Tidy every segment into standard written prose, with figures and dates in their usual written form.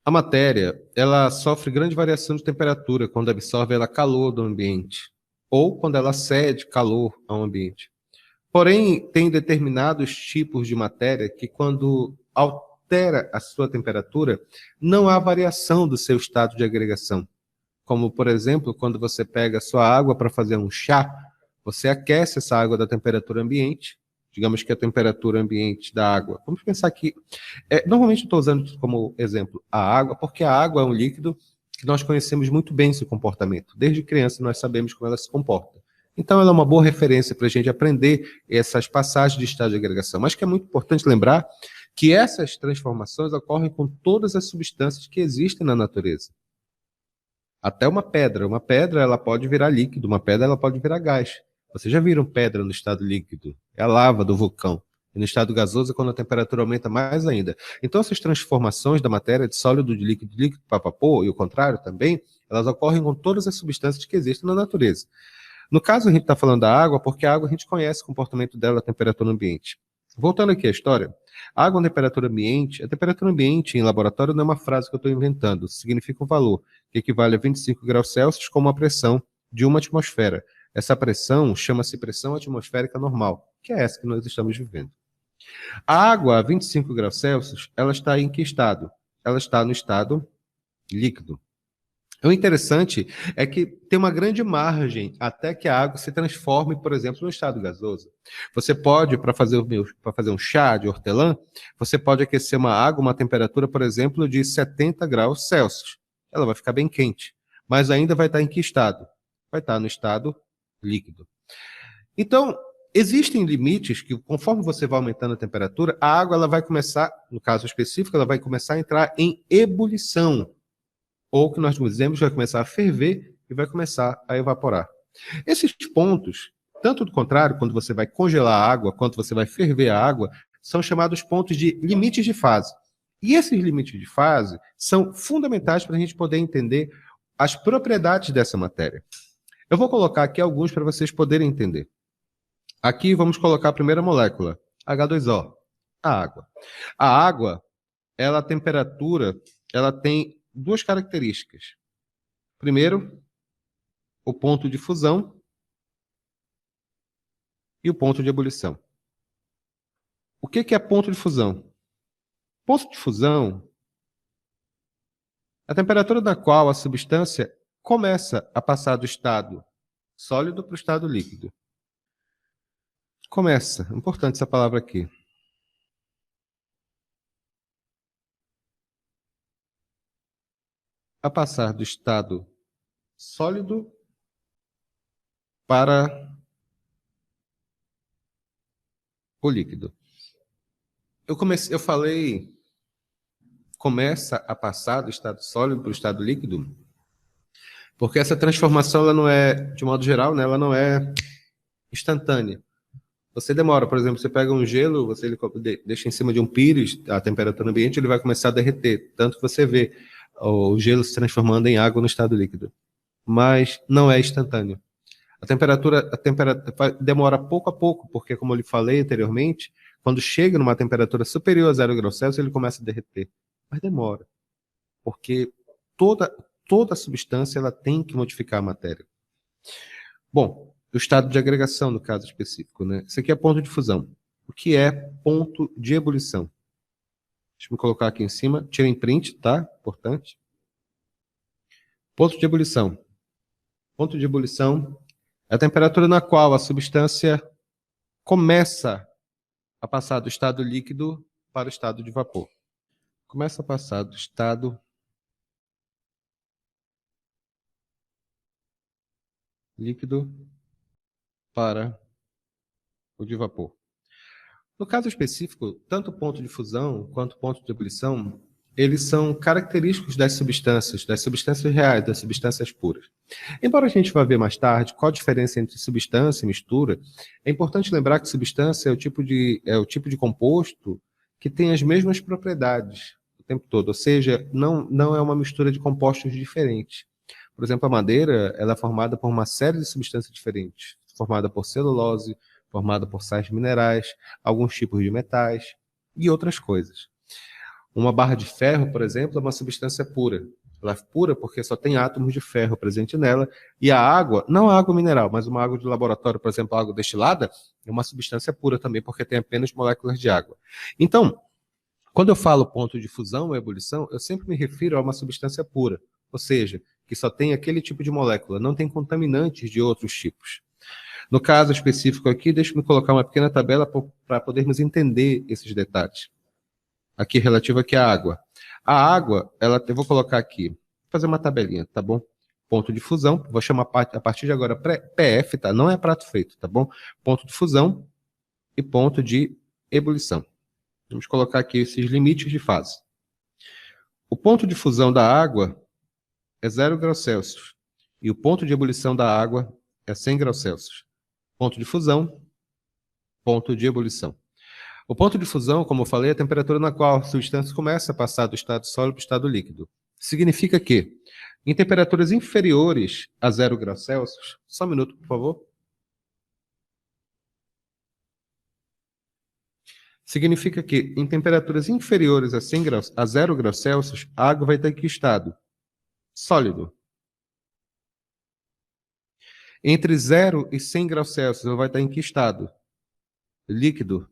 A matéria, ela sofre grande variação de temperatura quando absorve ela calor do ambiente, ou quando ela cede calor ao ambiente. Porém, tem determinados tipos de matéria que, quando altera a sua temperatura, não há variação do seu estado de agregação. Como, por exemplo, quando você pega a sua água para fazer um chá, você aquece essa água da temperatura ambiente, digamos que a temperatura ambiente da água. Vamos pensar que, normalmente eu estou usando como exemplo a água, porque a água é um líquido que nós conhecemos muito bem seu comportamento. Desde criança nós sabemos como ela se comporta. Então ela é uma boa referência para a gente aprender essas passagens de estado de agregação. Mas que é muito importante lembrar que essas transformações ocorrem com todas as substâncias que existem na natureza. Até uma pedra ela pode virar líquido, uma pedra ela pode virar gás. Vocês já viram pedra no estado líquido? É a lava do vulcão. E no estado gasoso é quando a temperatura aumenta mais ainda. Então essas transformações da matéria de sólido, de líquido para vapor, e o contrário também, elas ocorrem com todas as substâncias que existem na natureza. No caso, a gente está falando da água, porque a água a gente conhece o comportamento dela, a temperatura ambiente. Voltando aqui à história, a água a temperatura ambiente em laboratório não é uma frase que eu estou inventando, significa um valor, que equivale a 25 graus Celsius como a pressão de uma atmosfera. Essa pressão chama-se pressão atmosférica normal, que é essa que nós estamos vivendo. A água a 25 graus Celsius, ela está em que estado? Ela está no estado líquido. O interessante é que tem uma grande margem até que a água se transforme, por exemplo, no estado gasoso. Você pode, para fazer um chá de hortelã, você pode aquecer uma água, uma temperatura, por exemplo, de 70 graus Celsius. Ela vai ficar bem quente, mas ainda vai estar em que estado? Vai estar no estado líquido. Então, existem limites que, conforme você vai aumentando a temperatura, a água ela vai começar, no caso específico, ela vai começar a entrar em ebulição. Ou que nós dizemos vai começar a ferver e vai começar a evaporar. Esses pontos, tanto do contrário, quando você vai congelar a água, quanto você vai ferver a água, são chamados pontos de limites de fase. E esses limites de fase são fundamentais para a gente poder entender as propriedades dessa matéria. Eu vou colocar aqui alguns para vocês poderem entender. Aqui vamos colocar a primeira molécula, H2O, a água. A água, a temperatura, ela tem duas características. Primeiro, o ponto de fusão e o ponto de ebulição. O que é ponto de fusão? Ponto de fusão é a temperatura na qual a substância começa a passar do estado sólido para o estado líquido. Começa, importante essa palavra aqui. A passar do estado sólido para o líquido. Eu falei começa a passar do estado sólido para o estado líquido, porque essa transformação ela não é, de modo geral, né, ela não é instantânea. Você demora, por exemplo, você pega um gelo, você deixa em cima de um pires, a temperatura ambiente, ele vai começar a derreter, tanto que você vê o gelo se transformando em água no estado líquido. Mas não é instantâneo. A temperatura demora pouco a pouco, porque, como eu lhe falei anteriormente, quando chega numa temperatura superior a 0 graus Celsius, ele começa a derreter. Mas demora, porque toda substância ela tem que modificar a matéria. Bom, o estado de agregação, no caso específico, né? Isso aqui é ponto de fusão. O que é ponto de ebulição? Deixa eu colocar aqui em cima. Tirem print, tá? Importante. Ponto de ebulição. Ponto de ebulição é a temperatura na qual a substância começa a passar do estado líquido para o estado de vapor. Começa a passar do estado líquido para o de vapor. No caso específico, tanto o ponto de fusão quanto o ponto de ebulição, eles são característicos das substâncias reais, das substâncias puras. Embora a gente vá ver mais tarde qual a diferença entre substância e mistura, é importante lembrar que substância é o tipo de composto que tem as mesmas propriedades o tempo todo, ou seja, não é uma mistura de compostos diferentes. Por exemplo, a madeira ela é formada por uma série de substâncias diferentes, formada por celulose, formada por sais minerais, alguns tipos de metais e outras coisas. Uma barra de ferro, por exemplo, é uma substância pura. Ela é pura porque só tem átomos de ferro presente nela. E a água, não a água mineral, mas uma água de laboratório, por exemplo, a água destilada, é uma substância pura também, porque tem apenas moléculas de água. Então, quando eu falo ponto de fusão ou ebulição, eu sempre me refiro a uma substância pura, ou seja, que só tem aquele tipo de molécula, não tem contaminantes de outros tipos. No caso específico aqui, deixa-me colocar uma pequena tabela para podermos entender esses detalhes. Aqui, relativo aqui à água. A água, eu vou colocar aqui, vou fazer uma tabelinha, tá bom? Ponto de fusão, vou chamar a partir de agora PF, tá? Não é prato feito, tá bom? Ponto de fusão e ponto de ebulição. Vamos colocar aqui esses limites de fase. O ponto de fusão da água é 0 graus Celsius. E o ponto de ebulição da água é 100 graus Celsius. Ponto de fusão, ponto de ebulição. O ponto de fusão, como eu falei, é a temperatura na qual a substância começa a passar do estado sólido para o estado líquido. Significa que, em temperaturas inferiores a 0 graus Celsius, só um minuto, por favor. Significa que, em temperaturas inferiores a 100 graus, a 0 graus Celsius, a água vai estar em que estado? Sólido. Entre 0 e 100 graus Celsius, ela vai estar em que estado? Líquido.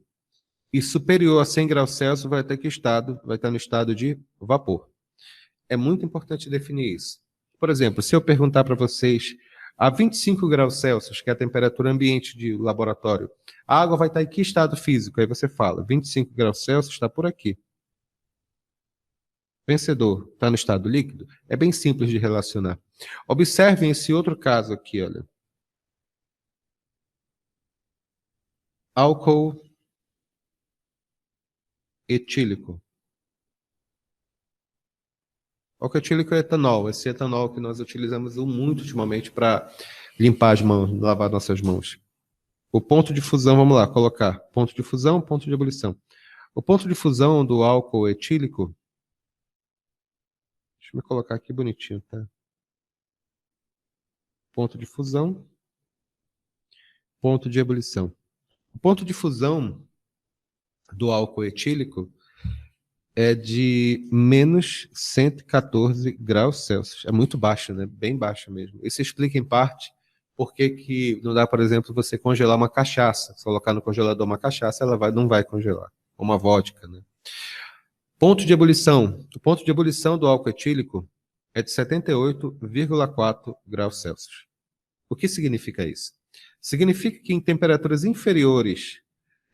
E superior a 100 graus Celsius, vai estar em que estado? Vai estar no estado de vapor. É muito importante definir isso. Por exemplo, se eu perguntar para vocês, a 25 graus Celsius, que é a temperatura ambiente de laboratório, a água vai estar em que estado físico? Aí você fala, 25 graus Celsius está por aqui. Vencedor, está no estado líquido? É bem simples de relacionar. Observem esse outro caso aqui, olha. Álcool etílico. Álcool etílico é etanol. Esse etanol que nós utilizamos muito ultimamente para limpar as mãos, lavar nossas mãos. O ponto de fusão, vamos lá, colocar. Ponto de fusão, ponto de ebulição. O ponto de fusão do álcool etílico... Deixa eu colocar aqui bonitinho, tá? Ponto de fusão, ponto de ebulição. O ponto de fusão do álcool etílico é de menos 114 graus Celsius. É muito baixo, né? Bem baixo mesmo. Isso explica, em parte, por que não dá, por exemplo, você congelar uma cachaça. Se colocar no congelador uma cachaça, ela não vai congelar. Uma vodka, né? Ponto de ebulição. O ponto de ebulição do álcool etílico é de 78,4 graus Celsius. O que significa isso? Significa que em temperaturas inferiores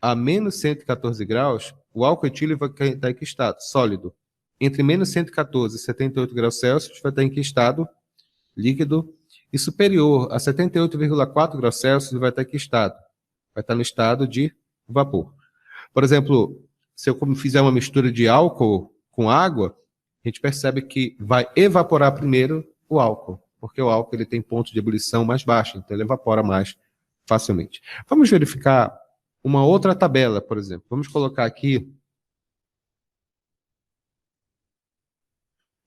a menos 114 graus, o álcool etílico vai estar em que estado? Sólido. Entre menos 114 e 78 graus Celsius, vai estar em que estado? Líquido. E superior a 78,4 graus Celsius, vai estar em que estado? Vai estar no estado de vapor. Por exemplo, se eu fizer uma mistura de álcool com água, a gente percebe que vai evaporar primeiro o álcool, porque o álcool ele tem ponto de ebulição mais baixo, então ele evapora mais facilmente. Vamos verificar uma outra tabela, por exemplo. Vamos colocar aqui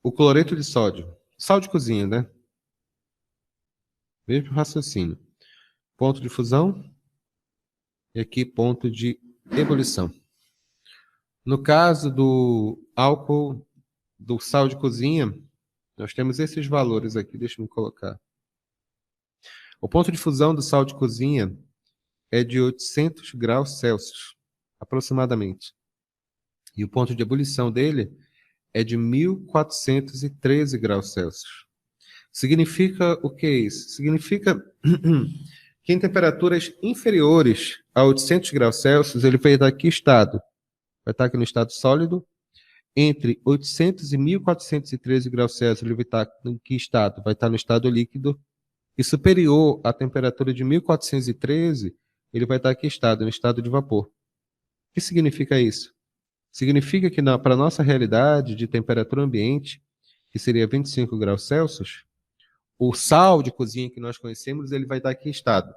o cloreto de sódio. Sal de cozinha, né? Mesmo raciocínio. Ponto de fusão e aqui ponto de ebulição. No caso do álcool, do sal de cozinha, nós temos esses valores aqui, deixa eu colocar. O ponto de fusão do sal de cozinha é de 800 graus Celsius, aproximadamente. E o ponto de ebulição dele é de 1413 graus Celsius. Significa o que é isso? Significa que em temperaturas inferiores a 800 graus Celsius, ele vai estar aqui estado. Vai estar aqui no estado sólido. Entre 800 e 1413 graus Celsius, ele vai estar em que estado? Vai estar no estado líquido. E superior à temperatura de 1413, ele vai estar aqui estado, no estado de vapor. O que significa isso? Significa que para a nossa realidade de temperatura ambiente, que seria 25 graus Celsius, o sal de cozinha que nós conhecemos, ele vai estar aqui em estado.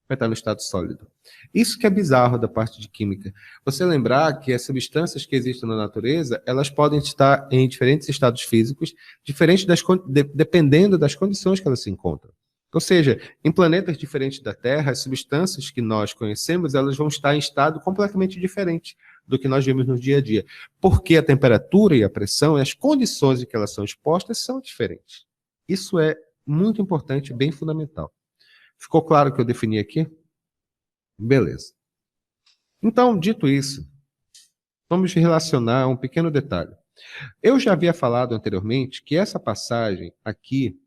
Vai estar no estado sólido. Isso que é bizarro da parte de química. Você lembrar que as substâncias que existem na natureza, elas podem estar em diferentes estados físicos, dependendo das condições que elas se encontram. Ou seja, em planetas diferentes da Terra, as substâncias que nós conhecemos, elas vão estar em estado completamente diferente do que nós vemos no dia a dia. Porque a temperatura e a pressão e as condições em que elas são expostas são diferentes. Isso é muito importante, bem fundamental. Ficou claro o que eu defini aqui? Beleza. Então, dito isso, vamos relacionar um pequeno detalhe. Eu já havia falado anteriormente que essa passagem aqui,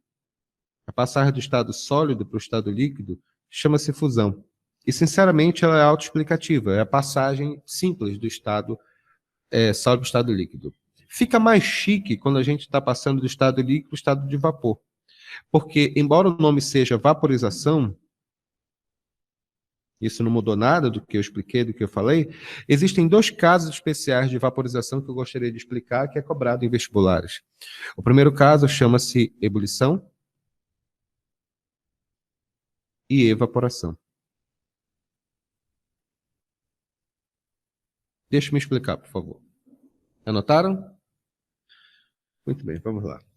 a passagem do estado sólido para o estado líquido, chama-se fusão. E, sinceramente, ela é autoexplicativa. É a passagem simples do estado sólido para o estado líquido. Fica mais chique quando a gente está passando do estado líquido para o estado de vapor. Porque, embora o nome seja vaporização, isso não mudou nada do que eu expliquei, do que eu falei, existem dois casos especiais de vaporização que eu gostaria de explicar, que é cobrado em vestibulares. O primeiro caso chama-se ebulição e evaporação. Deixa eu me explicar, por favor. Anotaram? Muito bem, vamos lá.